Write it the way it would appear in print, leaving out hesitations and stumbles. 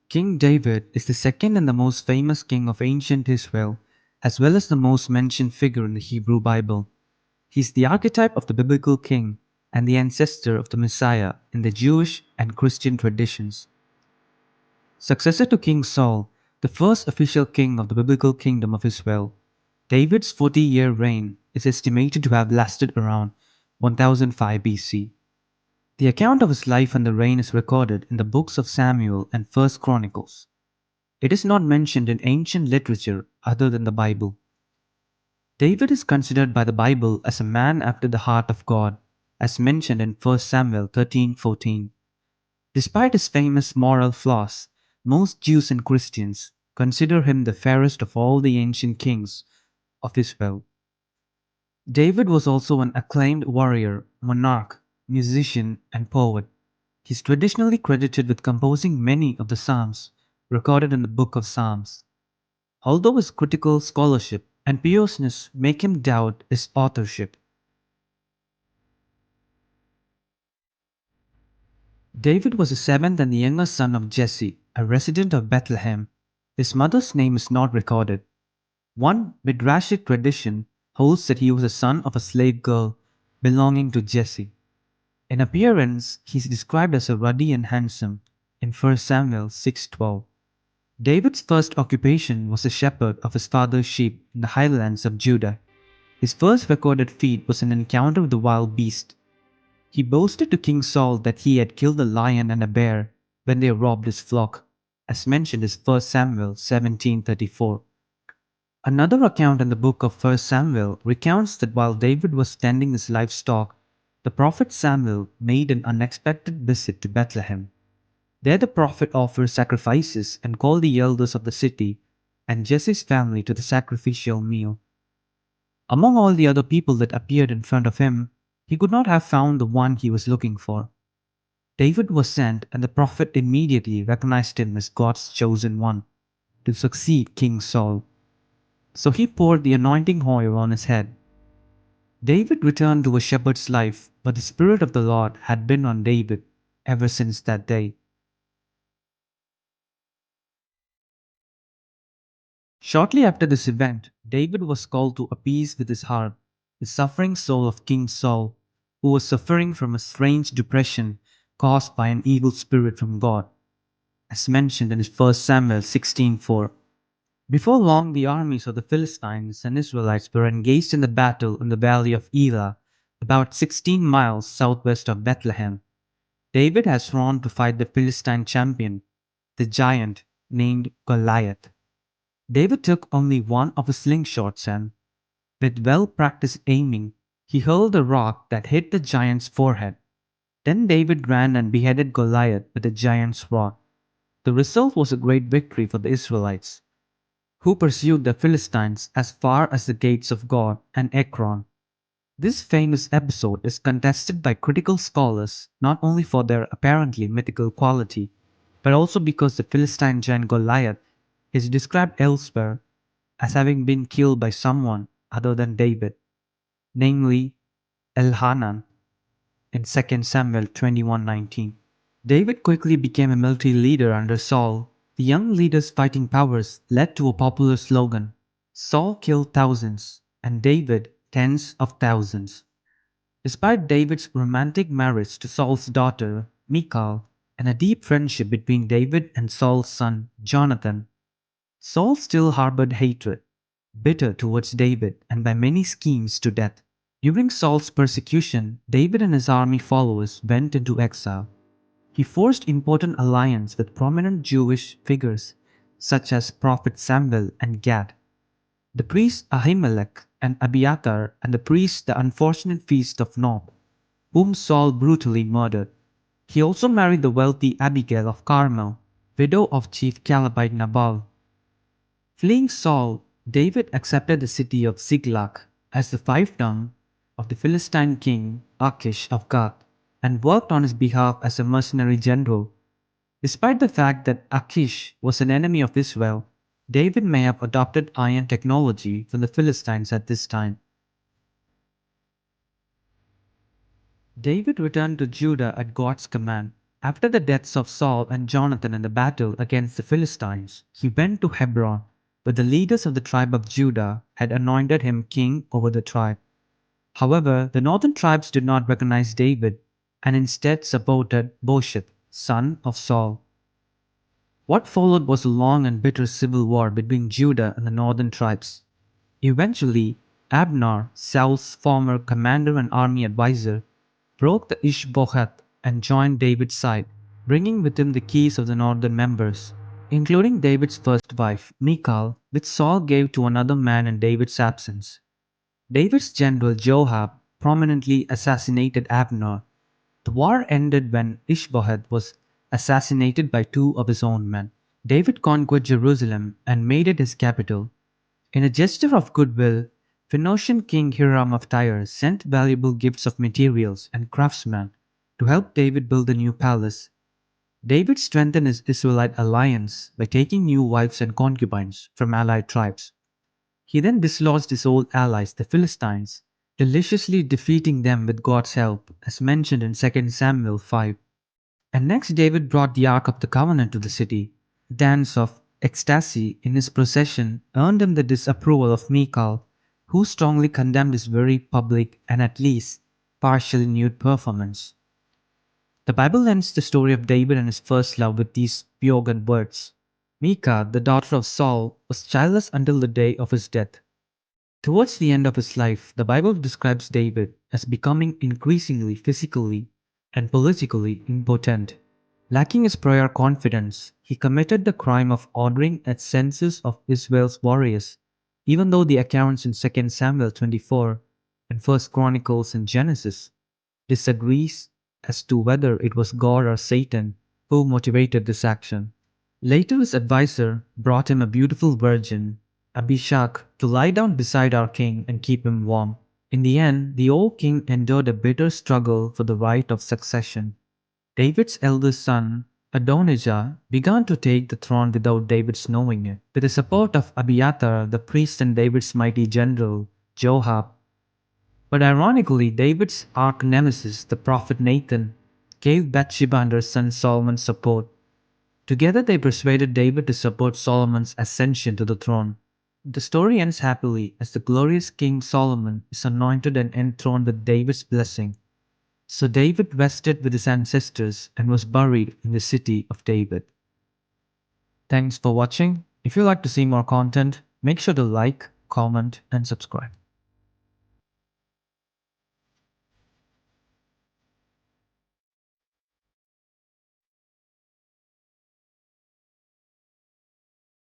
King David is the second and the most famous king of ancient Israel, as well as the most mentioned figure in the Hebrew Bible. He is the archetype of the biblical king and the ancestor of the Messiah in the Jewish and Christian traditions. Successor to King Saul, the first official king of the biblical kingdom of Israel, David's 40-year reign is estimated to have lasted around 1005 BC. The account of his life and the reign is recorded in the books of Samuel and First Chronicles. It is not mentioned in ancient literature other than the Bible. David is considered by the Bible as a man after the heart of God, as mentioned in 1 Samuel 13:14. Despite his famous moral flaws, most Jews and Christians consider him the fairest of all the ancient kings of Israel. David was also an acclaimed warrior, monarch, musician, and poet. He is traditionally credited with composing many of the Psalms recorded in the Book of Psalms. Although his critical scholarship and piousness make him doubt his authorship. David was the seventh and the youngest son of Jesse, a resident of Bethlehem. His mother's name is not recorded. One Midrashic tradition holds that he was the son of a slave girl belonging to Jesse. In appearance, he is described as a ruddy and handsome in 1 Samuel 6:12. David's first occupation was a shepherd of his father's sheep in the highlands of Judah. His first recorded feat was an encounter with a wild beast. He boasted to King Saul that he had killed a lion and a bear when they robbed his flock, as mentioned in 1 Samuel 17:34. Another account in the book of 1 Samuel recounts that while David was tending his livestock, the prophet Samuel made an unexpected visit to Bethlehem. There the prophet offered sacrifices and called the elders of the city and Jesse's family to the sacrificial meal. Among all the other people that appeared in front of him, he could not have found the one he was looking for. David was sent, and the prophet immediately recognized him as God's chosen one to succeed King Saul. So he poured the anointing oil on his head. David returned to a shepherd's life, but the Spirit of the Lord had been on David ever since that day. Shortly after this event, David was called to appease with his harp the suffering soul of King Saul, who was suffering from a strange depression caused by an evil spirit from God, as mentioned in 1 Samuel 16:4. Before long, the armies of the Philistines and Israelites were engaged in the battle in the valley of Elah, about 16 miles southwest of Bethlehem. David has sworn to fight the Philistine champion, the giant named Goliath. David took only one of his slingshots and, with well-practiced aiming, he hurled a rock that hit the giant's forehead. Then David ran and beheaded Goliath with the giant's rod. The result was a great victory for the Israelites, who pursued the Philistines as far as the gates of God and Ekron. This famous episode is contested by critical scholars not only for their apparently mythical quality, but also because the Philistine giant Goliath is described elsewhere as having been killed by someone other than David, namely Elhanan in 2 Samuel 21:19. David quickly became a military leader under Saul. The young leader's fighting powers led to a popular slogan: Saul killed thousands, and David tens of thousands. Despite David's romantic marriage to Saul's daughter, Michal, and a deep friendship between David and Saul's son, Jonathan, Saul still harbored hatred, bitter towards David and by many schemes to death. During Saul's persecution, David and his army followers went into exile. He forced important alliance with prominent Jewish figures such as Prophet Samuel and Gad, the priest Ahimelech and Abiathar, and the priest the unfortunate feast of Nob, whom Saul brutally murdered. He also married the wealthy Abigail of Carmel, widow of chief Calebite Nabal. Fleeing Saul, David accepted the city of Ziklag as the fiefdom of the Philistine king Achish of Gath and worked on his behalf as a mercenary general. Despite the fact that Achish was an enemy of Israel, David may have adopted iron technology from the Philistines at this time. David returned to Judah at God's command. After the deaths of Saul and Jonathan in the battle against the Philistines, he went to Hebron, where the leaders of the tribe of Judah had anointed him king over the tribe. However, the northern tribes did not recognize David and instead supported Bosheth, son of Saul. What followed was a long and bitter civil war between Judah and the northern tribes. Eventually, Abner, Saul's former commander and army advisor, broke the Ishbosheth and joined David's side, bringing with him the keys of the northern members, including David's first wife, Michal, which Saul gave to another man in David's absence. David's general Joab prominently assassinated Abner. The war ended when Ishbosheth was assassinated by two of his own men. David conquered Jerusalem and made it his capital. In a gesture of goodwill, Phoenician king Hiram of Tyre sent valuable gifts of materials and craftsmen to help David build a new palace. David strengthened his Israelite alliance by taking new wives and concubines from allied tribes. He then dislodged his old allies, the Philistines, deliciously defeating them with God's help, as mentioned in 2 Samuel 5. And next, David brought the Ark of the Covenant to the city. Dance of ecstasy in his procession earned him the disapproval of Michal, who strongly condemned his very public and at least partially nude performance. The Bible ends the story of David and his first love with these Piogan words. Michal, the daughter of Saul, was childless until the day of his death. Towards the end of his life, the Bible describes David as becoming increasingly physically and politically impotent. Lacking his prior confidence, he committed the crime of ordering a census of Israel's warriors, even though the accounts in 2 Samuel 24 and 1 Chronicles and Genesis disagrees as to whether it was God or Satan who motivated this action. Later, his advisor brought him a beautiful virgin, Abishag, to lie down beside our king and keep him warm. In the end, the old king endured a bitter struggle for the right of succession. David's eldest son, Adonijah, began to take the throne without David's knowing it. With the support of Abiathar, the priest, and David's mighty general, Joab. But ironically, David's arch nemesis, the prophet Nathan, gave Bathsheba and her son Solomon support. Together they persuaded David to support Solomon's ascension to the throne. The story ends happily as the glorious King Solomon is anointed and enthroned with David's blessing. So David rested with his ancestors and was buried in the city of David. Thanks for watching. If you'd like to see more content, make sure to like, comment, and subscribe.